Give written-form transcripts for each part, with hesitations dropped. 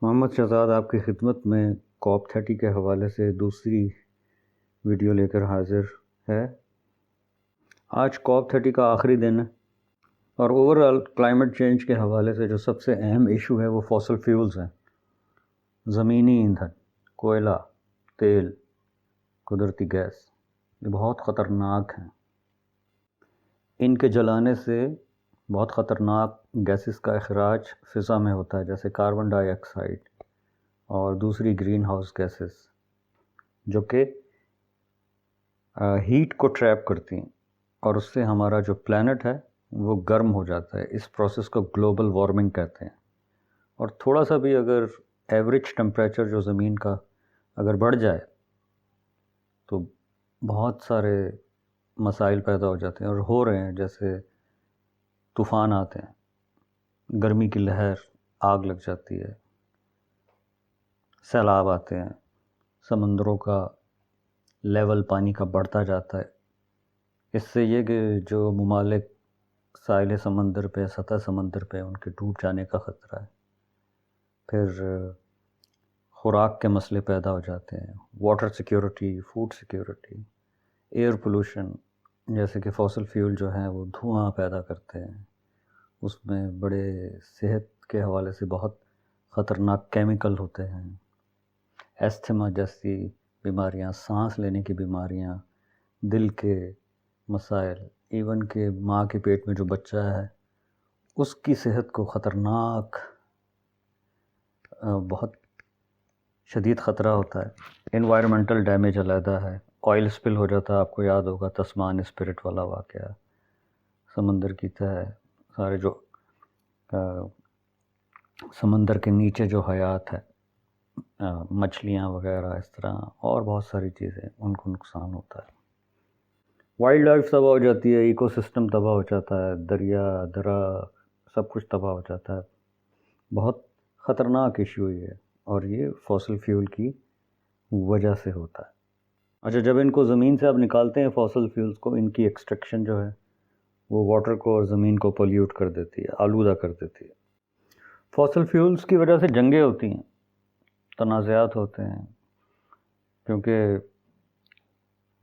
محمد شہزاد آپ کی خدمت میں COP30 کے حوالے سے دوسری ویڈیو لے کر حاضر ہے۔ آج COP30 کا آخری دن ہے اور اوورآل کلائمیٹ چینج کے حوالے سے جو سب سے اہم ایشو ہے وہ فوسل فیولز ہیں۔ زمینی ایندھن، کوئلہ، تیل، قدرتی گیس، یہ بہت خطرناک ہیں۔ ان کے جلانے سے بہت خطرناک گیسز کا اخراج فضا میں ہوتا ہے، جیسے کاربن ڈائی آکسائڈ اور دوسری گرین ہاؤس گیسز، جو کہ ہیٹ کو ٹریپ کرتی ہیں اور اس سے ہمارا جو پلانٹ ہے وہ گرم ہو جاتا ہے۔ اس پروسیس کو گلوبل وارمنگ کہتے ہیں۔ اور تھوڑا سا بھی اگر ایوریج ٹمپریچر جو زمین کا اگر بڑھ جائے تو بہت سارے مسائل پیدا ہو جاتے ہیں اور ہو رہے ہیں، جیسے طوفان آتے ہیں، گرمی کی لہر، آگ لگ جاتی ہے، سیلاب آتے ہیں، سمندروں کا لیول پانی کا بڑھتا جاتا ہے۔ اس سے یہ کہ جو ممالک ساحل سمندر پہ، سطح سمندر پہ، ان کے ڈوب جانے کا خطرہ ہے۔ پھر خوراک کے مسئلے پیدا ہو جاتے ہیں، water security, food security, air pollution, جیسے کہ فوسل فیول جو ہیں وہ دھواں پیدا کرتے ہیں، اس میں بڑے صحت کے حوالے سے بہت خطرناک کیمیکل ہوتے ہیں، ایستھما جیسی بیماریاں، سانس لینے کی بیماریاں، دل کے مسائل، ایون کہ ماں کے پیٹ میں جو بچہ ہے اس کی صحت کو خطرناک بہت شدید خطرہ ہوتا ہے۔ انوائرمنٹل ڈیمیج علیحدہ ہے، آئل سپل ہو جاتا ہے، آپ کو یاد ہوگا تسمان اسپرٹ والا واقعہ، سمندر کی تہ، سارے جو سمندر کے نیچے جو حیات ہے، مچھلیاں وغیرہ، اس طرح اور بہت ساری چیزیں، ان کو نقصان ہوتا ہے۔ وائلڈ لائف تباہ ہو جاتی ہے، ایکو سسٹم تباہ ہو جاتا ہے، دریا درا سب کچھ تباہ ہو جاتا ہے۔ بہت خطرناک ایشو یہ ہے اور یہ فوسل فیول کی وجہ سے ہوتا ہے۔ اچھا، جب ان کو زمین سے آپ نکالتے ہیں فوسل فیولز کو، ان کی ایکسٹریکشن جو ہے وہ واٹر کو اور زمین کو پولیوٹ کر دیتی ہے، آلودہ کر دیتی ہے۔ فوسل فیولز کی وجہ سے جنگیں ہوتی ہیں، تنازعات ہوتے ہیں، کیونکہ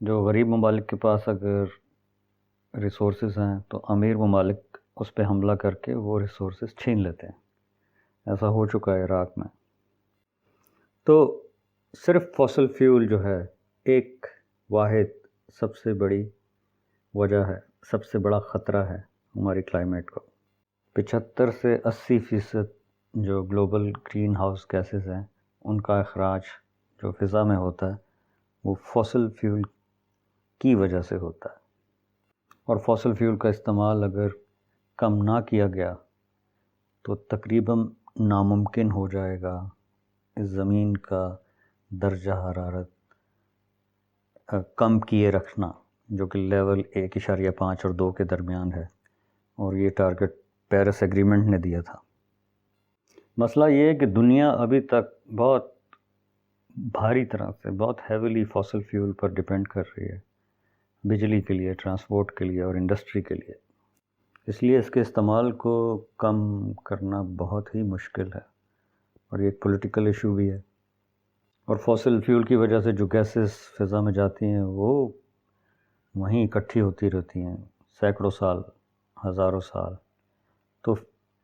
جو غریب ممالک کے پاس اگر ریسورسز ہیں تو امیر ممالک اس پہ حملہ کر کے وہ ریسورسز چھین لیتے ہیں۔ ایسا ہو چکا ہے عراق میں۔ تو صرف فوسل فیول جو ہے ایک واحد سب سے بڑی وجہ ہے، سب سے بڑا خطرہ ہے ہماری کلائمیٹ کو۔ 75 سے 80% جو گلوبل گرین ہاؤس گیسز ہیں ان کا اخراج جو فضا میں ہوتا ہے وہ فوسل فیول کی وجہ سے ہوتا ہے۔ اور فوسل فیول کا استعمال اگر کم نہ کیا گیا تو تقریباً ناممکن ہو جائے گا اس زمین کا درجہ حرارت کم کیے رکھنا، جو کہ لیول 1.5 اور 2 کے درمیان ہے، اور یہ ٹارگٹ پیرس ایگریمنٹ نے دیا تھا۔ مسئلہ یہ ہے کہ دنیا ابھی تک بہت بھاری طرح سے، بہت ہیویلی فوسل فیول پر ڈیپینڈ کر رہی ہے، بجلی کے لیے، ٹرانسپورٹ کے لیے اور انڈسٹری کے لیے۔ اس لیے اس کے استعمال کو کم کرنا بہت ہی مشکل ہے اور یہ ایک پولیٹیکل ایشو بھی ہے۔ اور فوسل فیول کی وجہ سے جو گیسز فضا میں جاتی ہیں وہ وہیں اکٹھی ہوتی رہتی ہیں سینکڑوں سال، ہزاروں سال، تو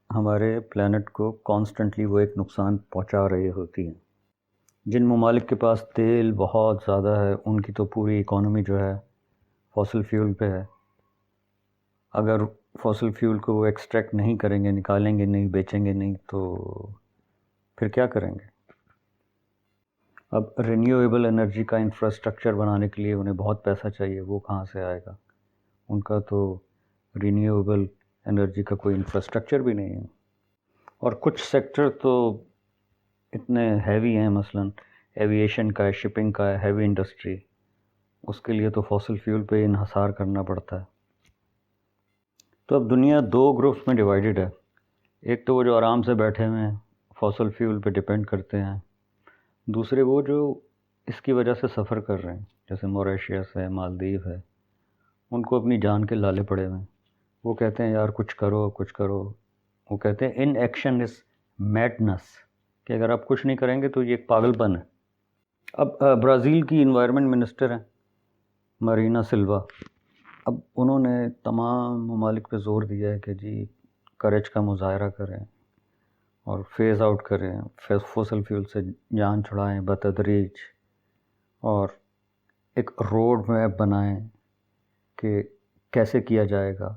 ہمارے پلانٹ کو کانسٹنٹلی وہ ایک نقصان پہنچا رہی ہوتی ہیں۔ جن ممالک کے پاس تیل بہت زیادہ ہے ان کی تو پوری اکانومی جو ہے فوسل فیول پہ ہے۔ اگر فوسل فیول کو وہ ایکسٹریکٹ نہیں کریں گے، نکالیں گے نہیں، بیچیں گے نہیں، تو پھر کیا کریں گے؟ اب رینیویبل انرجی کا انفراسٹرکچر بنانے کے لیے انہیں بہت پیسہ چاہیے، وہ کہاں سے آئے گا؟ ان کا تو رینیویبل انرجی کا کوئی انفراسٹرکچر بھی نہیں ہے۔ اور کچھ سیکٹر تو اتنے ہیوی ہیں، مثلاً ایویشن کا ہے، شپنگ کا ہے، ہیوی انڈسٹری، اس کے لیے تو فوسل فیول پہ انحصار کرنا پڑتا ہے۔ تو اب دنیا 2 گروپس میں ڈیوائیڈڈ ہے۔ ایک تو وہ جو آرام سے بیٹھے ہوئے ہیں، فوسل فیول پہ ڈیپینڈ کرتے ہیں، دوسرے وہ جو اس کی وجہ سے سفر کر رہے ہیں، جیسے موریشیس ہے، مالدیو ہے، ان کو اپنی جان کے لالے پڑے ہوئے ہیں۔ وہ کہتے ہیں یار کچھ کرو، کچھ کرو۔ وہ کہتے ہیں ان ایکشن از میڈنس، کہ اگر آپ کچھ نہیں کریں گے تو یہ ایک پاگل پن ہے. اب برازیل کی انوائرمنٹ منسٹر ہیں مرینا سلوا. اب انہوں نے تمام ممالک پہ زور دیا ہے کہ جی کریج کا مظاہرہ کریں اور فیز آؤٹ کریں، فوسل فیول سے جان چھڑائیں بتدریج، اور ایک روڈ میپ بنائیں کہ کیسے کیا جائے گا.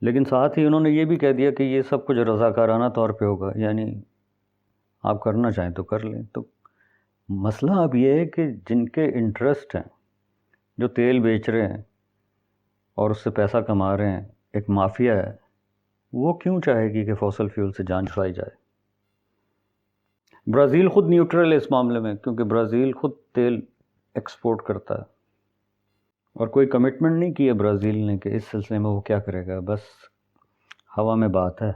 لیکن ساتھ ہی انہوں نے یہ بھی کہہ دیا کہ یہ سب کچھ رضاکارانہ طور پہ ہوگا، یعنی آپ کرنا چاہیں تو کر لیں. تو مسئلہ اب یہ ہے کہ جن کے انٹرسٹ ہیں، جو تیل بیچ رہے ہیں اور اس سے پیسہ کما رہے ہیں، ایک مافیا ہے، وہ کیوں چاہے گی کہ فوسل فیول سے جان چھڑائی جائے؟ برازیل خود نیوٹرل ہے اس معاملے میں، کیونکہ برازیل خود تیل ایکسپورٹ کرتا ہے اور کوئی کمٹمنٹ نہیں کی ہے برازیل نے کہ اس سلسلے میں وہ کیا کرے گا، بس ہوا میں بات ہے.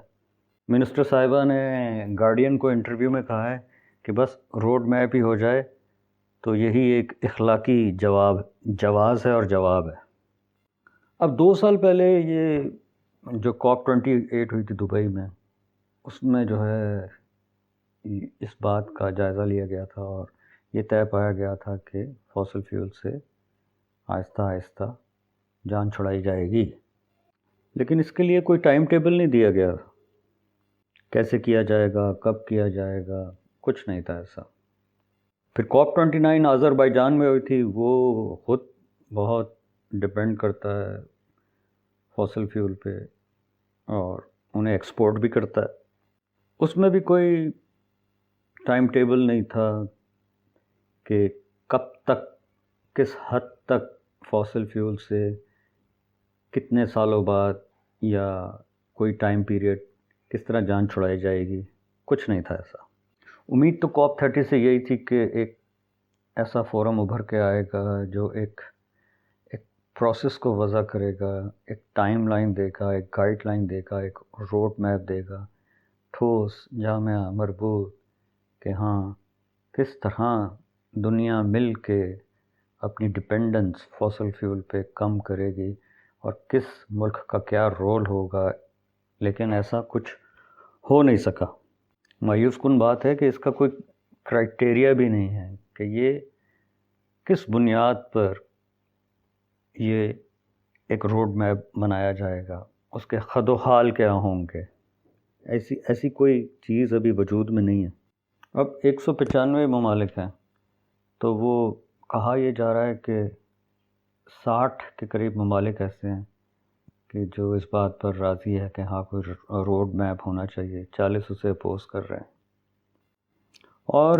منسٹر صاحبہ نے گارڈین کو انٹرویو میں کہا ہے کہ بس روڈ میپ ہی ہو جائے تو یہی ایک اخلاقی جواز ہے اور جواب ہے. اب 2 سال پہلے یہ جو COP28 ہوئی تھی دبئی میں، اس میں جو ہے اس بات کا جائزہ لیا گیا تھا اور یہ طے پایا گیا تھا کہ فوسل فیول سے آہستہ آہستہ جان چھڑائی جائے گی. لیکن اس کے لیے کوئی ٹائم ٹیبل نہیں دیا گیا، کیسے کیا جائے گا، کب کیا جائے گا، کچھ نہیں تھا ایسا. پھر COP29 آذربائیجان میں ہوئی تھی، وہ خود بہت ڈپینڈ کرتا ہے فوسل فیول پہ اور انہیں ایکسپورٹ بھی کرتا ہے. اس میں بھی کوئی ٹائم ٹیبل نہیں تھا کہ کب تک، کس حد تک فوسل فیول سے کتنے سالوں بعد، یا کوئی ٹائم پیریڈ کس طرح جان چھڑائی جائے گی، کچھ نہیں تھا ایسا. امید تو COP30 سے یہی تھی کہ ایک ایسا فورم ابھر کے آئے گا جو ایک پروسیس کو وضع کرے گا، ایک ٹائم لائن دے گا، ایک گائیڈ لائن دے گا، ایک روڈ میپ دے گا، ٹھوس، جامع، مربوط، کہ ہاں کس طرح دنیا مل کے اپنی ڈپینڈنس فوسل فیول پہ کم کرے گی اور کس ملک کا کیا رول ہوگا. لیکن ایسا کچھ ہو نہیں سکا. مایوس کن بات ہے کہ اس کا کوئی کرائٹیریا بھی نہیں ہے کہ یہ کس بنیاد پر یہ ایک روڈ میپ بنایا جائے گا، اس کے خد و حال کیا ہوں گے. ایسی کوئی چیز ابھی وجود میں نہیں ہے. اب 195 ممالک ہیں، تو وہ کہا یہ جا رہا ہے کہ 60 کے قریب ممالک ایسے ہیں کہ جو اس بات پر راضی ہے کہ ہاں کوئی روڈ میپ ہونا چاہیے، 40 اسے اپوز کر رہے ہیں. اور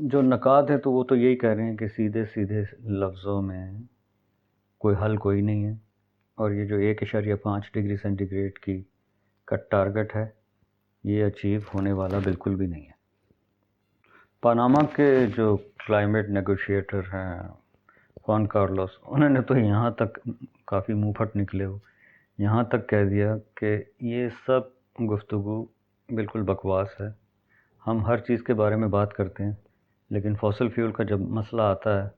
جو نکات ہیں تو وہ تو یہی کہہ رہے ہیں کہ سیدھے سیدھے لفظوں میں کوئی حل کوئی نہیں ہے، اور یہ جو 1.5 ڈگری سینٹی گریڈ کا ٹارگٹ ہے یہ اچیو ہونے والا بالکل بھی نہیں ہے. پاناما کے جو کلائمیٹ نیگوشیٹر ہیں خوان کارلوس، انہوں نے تو یہاں تک کافی منہ پھٹ نکلے ہو، یہاں تک کہہ دیا کہ یہ سب گفتگو بالکل بکواس ہے. ہم ہر چیز کے بارے میں بات کرتے ہیں، لیکن فوسل فیول کا جب مسئلہ آتا ہے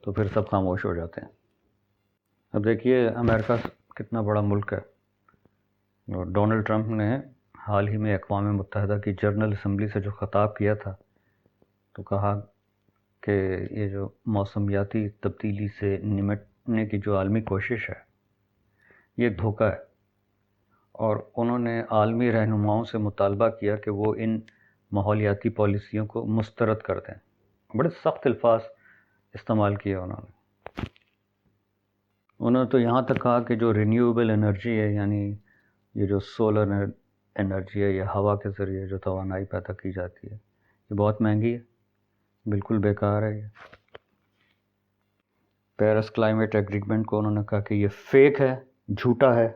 تو پھر سب خاموش ہو جاتے ہیں. اب دیکھیے امریکہ کتنا بڑا ملک ہے، اور ڈونلڈ ٹرمپ نے حال ہی میں اقوام متحدہ کی جنرل اسمبلی سے جو خطاب کیا تھا تو کہا کہ یہ جو موسمیاتی تبدیلی سے نمٹنے کی جو عالمی کوشش ہے یہ دھوکہ ہے، اور انہوں نے عالمی رہنماؤں سے مطالبہ کیا کہ وہ ان ماحولیاتی پالیسیوں کو مسترد کر دیں. بڑے سخت الفاظ استعمال کیے انہوں نے تو یہاں تک کہا کہ جو رینیویبل انرجی ہے، یعنی یہ جو سولر انرجی ہے یا ہوا کے ذریعے جو توانائی پیدا کی جاتی ہے، یہ بہت مہنگی ہے، بالکل بیکار ہے. یہ پیرس کلائمیٹ ایگریمنٹ کو انہوں نے کہا کہ یہ فیک ہے، جھوٹا ہے.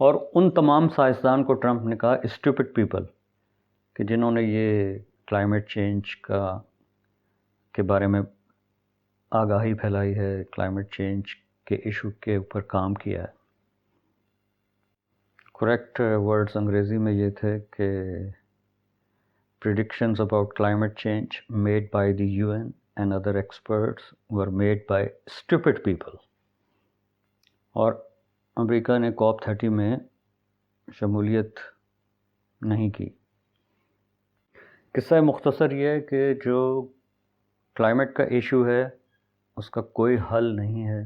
اور ان تمام سائنسدان کو ٹرمپ نے کہا اسٹوپڈ پیپل، کہ جنہوں نے یہ کلائمیٹ چینج کے بارے میں آگاہی پھیلائی ہے، کلائمیٹ چینج کے ایشو کے اوپر کام کیا ہے. کریکٹ ورڈز انگریزی میں یہ تھے کہ predictions about climate change made by the UN and other experts were made by stupid people. اور امریکہ نے COP30 میں شمولیت نہیں کی. قصہ مختصر یہ ہے کہ جو کلائمیٹ کا ایشو ہے اس کا کوئی حل نہیں ہے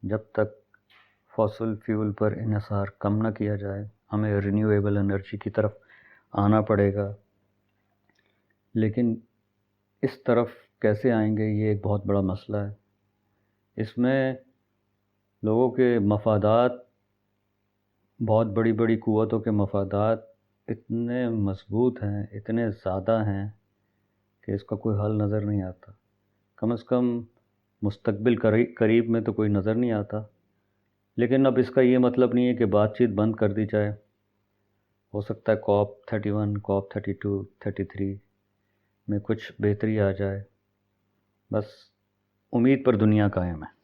جب تک فاسل فیول پر انحصار کم نہ کیا جائے. ہمیں رینیویبل انرجی کی طرف آنا پڑے گا، لیکن اس طرف کیسے آئیں گے یہ ایک بہت بڑا مسئلہ ہے. اس میں لوگوں کے مفادات، بہت بڑی بڑی قوتوں کے مفادات اتنے مضبوط ہیں، اتنے زیادہ ہیں کہ اس کا کوئی حل نظر نہیں آتا. کم از کم مستقبل قریب میں تو کوئی نظر نہیں آتا. لیکن اب اس کا یہ مطلب نہیں ہے کہ بات چیت بند کر دی جائے. ہو سکتا ہے COP31، COP32، 33 میں کچھ بہتری آ جائے. بس امید پر دنیا قائم ہے.